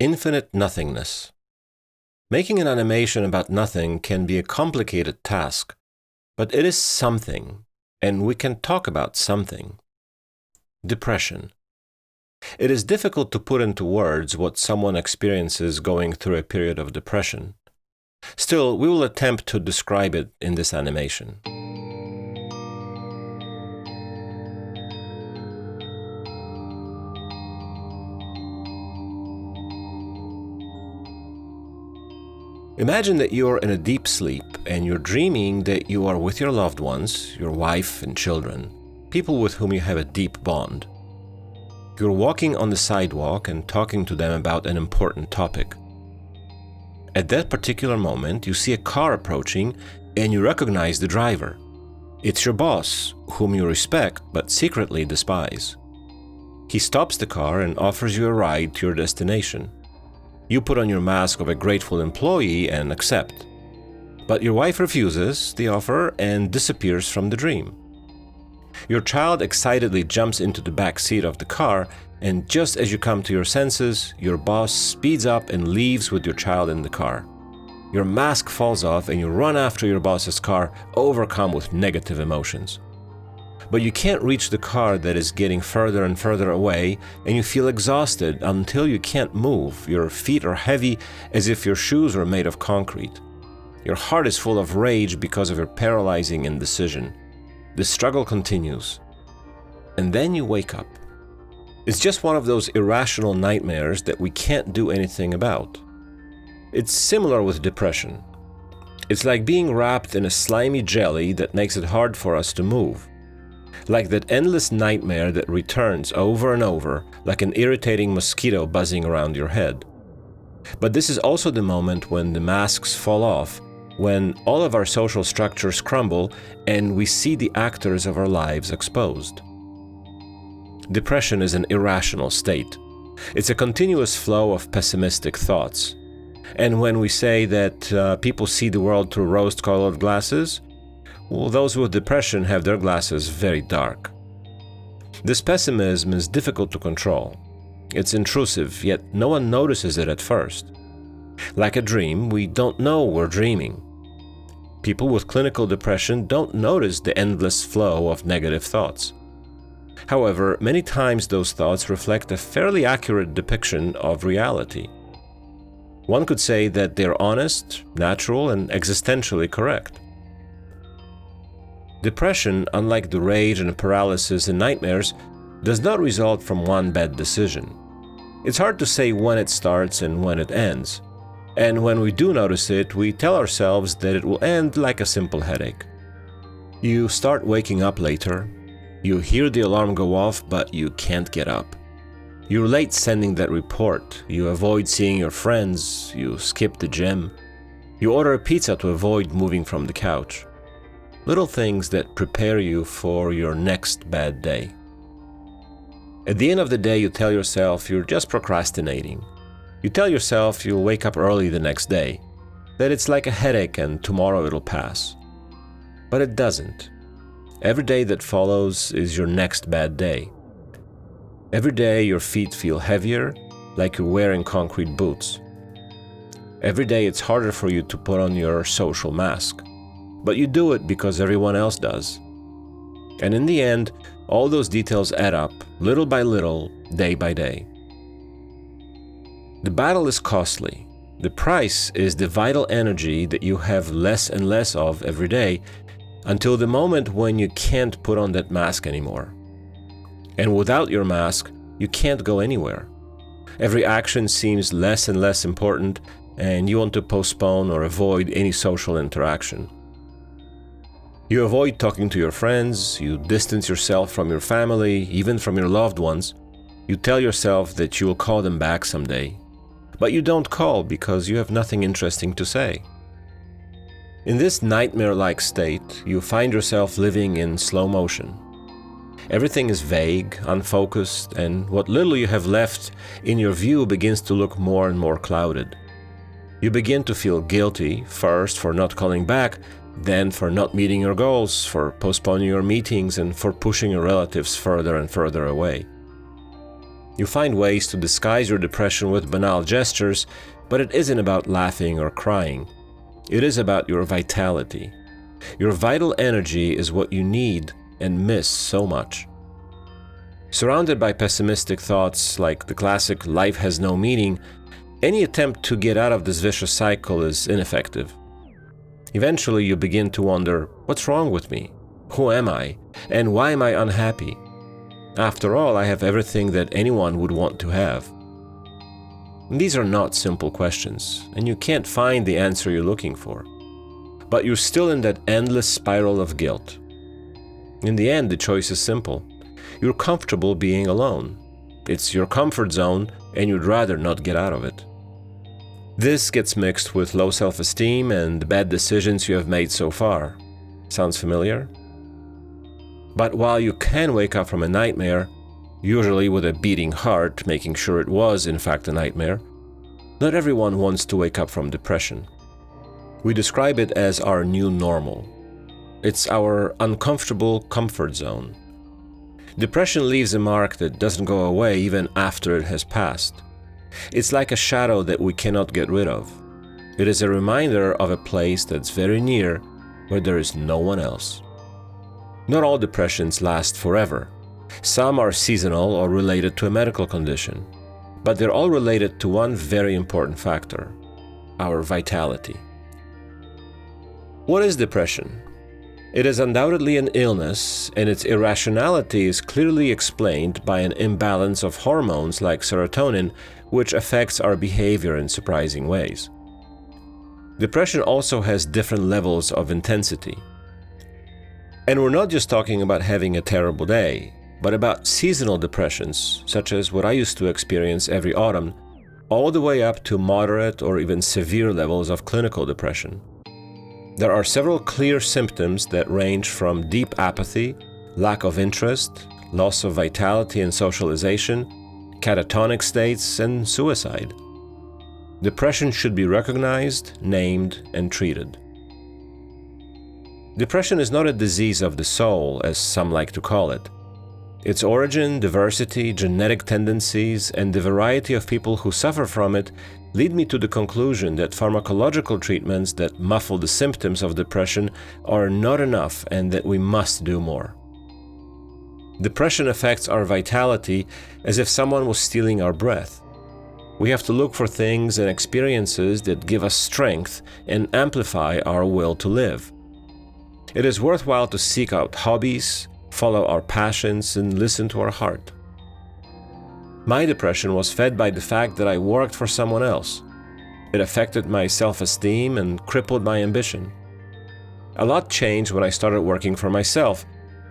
Infinite nothingness. Making an animation about nothing can be a complicated task, but it is something, and we can talk about something. Depression. It is difficult to put into words what someone experiences going through a period of depression. Still, we will attempt to describe it in this animation. Imagine that you're in a deep sleep and you're dreaming that you are with your loved ones, your wife and children, people with whom you have a deep bond. You're walking on the sidewalk and talking to them about an important topic. At that particular moment, you see a car approaching and you recognize the driver. It's your boss, whom you respect but secretly despise. He stops the car and offers you a ride to your destination. You put on your mask of a grateful employee and accept. But your wife refuses the offer and disappears from the dream. Your child excitedly jumps into the back seat of the car, and just as you come to your senses, your boss speeds up and leaves with your child in the car. Your mask falls off and you run after your boss's car, overcome with negative emotions. But you can't reach the car that is getting further and further away, and you feel exhausted until you can't move. Your feet are heavy as if your shoes were made of concrete. Your heart is full of rage because of your paralyzing indecision. The struggle continues. And then you wake up. It's just one of those irrational nightmares that we can't do anything about. It's similar with depression. It's like being wrapped in a slimy jelly that makes it hard for us to move. Like that endless nightmare that returns over and over, like an irritating mosquito buzzing around your head. But this is also the moment when the masks fall off, when all of our social structures crumble and we see the actors of our lives exposed. Depression is an irrational state. It's a continuous flow of pessimistic thoughts. And when we say that people see the world through rose-colored glasses, well, those with depression have their glasses very dark. This pessimism is difficult to control. It's intrusive, yet no one notices it at first. Like a dream, we don't know we're dreaming. People with clinical depression don't notice the endless flow of negative thoughts. However, many times those thoughts reflect a fairly accurate depiction of reality. One could say that they're honest, natural, and existentially correct. Depression, unlike the rage and paralysis and nightmares, does not result from one bad decision. It's hard to say when it starts and when it ends. And when we do notice it, we tell ourselves that it will end like a simple headache. You start waking up later. You hear the alarm go off, but you can't get up. You're late sending that report. You avoid seeing your friends. You skip the gym. You order a pizza to avoid moving from the couch. Little things that prepare you for your next bad day. At the end of the day, you tell yourself you're just procrastinating. You tell yourself you'll wake up early the next day, that it's like a headache and tomorrow it'll pass. But it doesn't. Every day that follows is your next bad day. Every day your feet feel heavier, like you're wearing concrete boots. Every day it's harder for you to put on your social mask. But you do it because everyone else does. And in the end, all those details add up, little by little, day by day. The battle is costly. The price is the vital energy that you have less and less of every day, until the moment when you can't put on that mask anymore. And without your mask, you can't go anywhere. Every action seems less and less important, and you want to postpone or avoid any social interaction. You avoid talking to your friends, you distance yourself from your family, even from your loved ones. You tell yourself that you will call them back someday. But you don't call because you have nothing interesting to say. In this nightmare-like state, you find yourself living in slow motion. Everything is vague, unfocused, and what little you have left in your view begins to look more and more clouded. You begin to feel guilty, first for not calling back, then for not meeting your goals, for postponing your meetings, and for pushing your relatives further and further away. You find ways to disguise your depression with banal gestures, but it isn't about laughing or crying. It is about your vitality. Your vital energy is what you need and miss so much. Surrounded by pessimistic thoughts like the classic "life has no meaning," any attempt to get out of this vicious cycle is ineffective. Eventually, you begin to wonder, what's wrong with me? Who am I? And why am I unhappy? After all, I have everything that anyone would want to have. These are not simple questions, and you can't find the answer you're looking for. But you're still in that endless spiral of guilt. In the end, the choice is simple. You're comfortable being alone. It's your comfort zone, and you'd rather not get out of it. This gets mixed with low self-esteem and bad decisions you have made so far. Sounds familiar? But while you can wake up from a nightmare, usually with a beating heart, making sure it was in fact a nightmare, not everyone wants to wake up from depression. We describe it as our new normal. It's our uncomfortable comfort zone. Depression leaves a mark that doesn't go away even after it has passed. It's like a shadow that we cannot get rid of. It is a reminder of a place that's very near where there is no one else. Not all depressions last forever. Some are seasonal or related to a medical condition, but they're all related to one very important factor: our vitality. What is depression? It is undoubtedly an illness, and its irrationality is clearly explained by an imbalance of hormones like serotonin, which affects our behavior in surprising ways. Depression also has different levels of intensity. And we're not just talking about having a terrible day, but about seasonal depressions, such as what I used to experience every autumn, all the way up to moderate or even severe levels of clinical depression. There are several clear symptoms that range from deep apathy, lack of interest, loss of vitality and socialization, catatonic states, and suicide. Depression should be recognized, named, and treated. Depression is not a disease of the soul, as some like to call it. Its origin, diversity, genetic tendencies, and the variety of people who suffer from it lead me to the conclusion that pharmacological treatments that muffle the symptoms of depression are not enough and that we must do more. Depression affects our vitality as if someone was stealing our breath. We have to look for things and experiences that give us strength and amplify our will to live. It is worthwhile to seek out hobbies, follow our passions, and listen to our heart. My depression was fed by the fact that I worked for someone else. It affected my self-esteem and crippled my ambition. A lot changed when I started working for myself.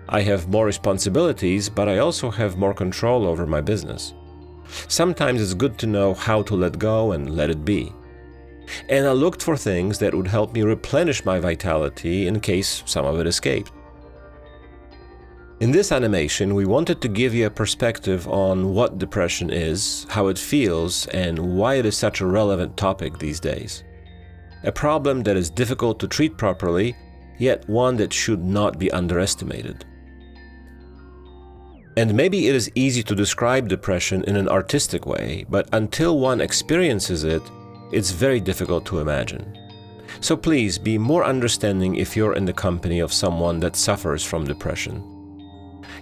I have more responsibilities, but I also have more control over my business. Sometimes it's good to know how to let go and let it be. And I looked for things that would help me replenish my vitality in case some of it escaped. In this animation, we wanted to give you a perspective on what depression is, how it feels, and why it is such a relevant topic these days. A problem that is difficult to treat properly, yet one that should not be underestimated. And maybe it is easy to describe depression in an artistic way, but until one experiences it, it's very difficult to imagine. So please be more understanding if you're in the company of someone that suffers from depression.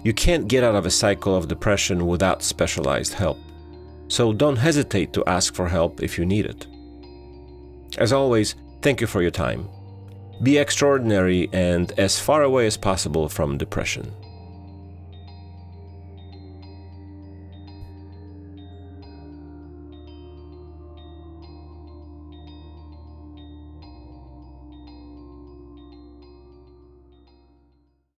You can't get out of a cycle of depression without specialized help. So don't hesitate to ask for help if you need it. As always, thank you for your time. Be extraordinary and as far away as possible from depression.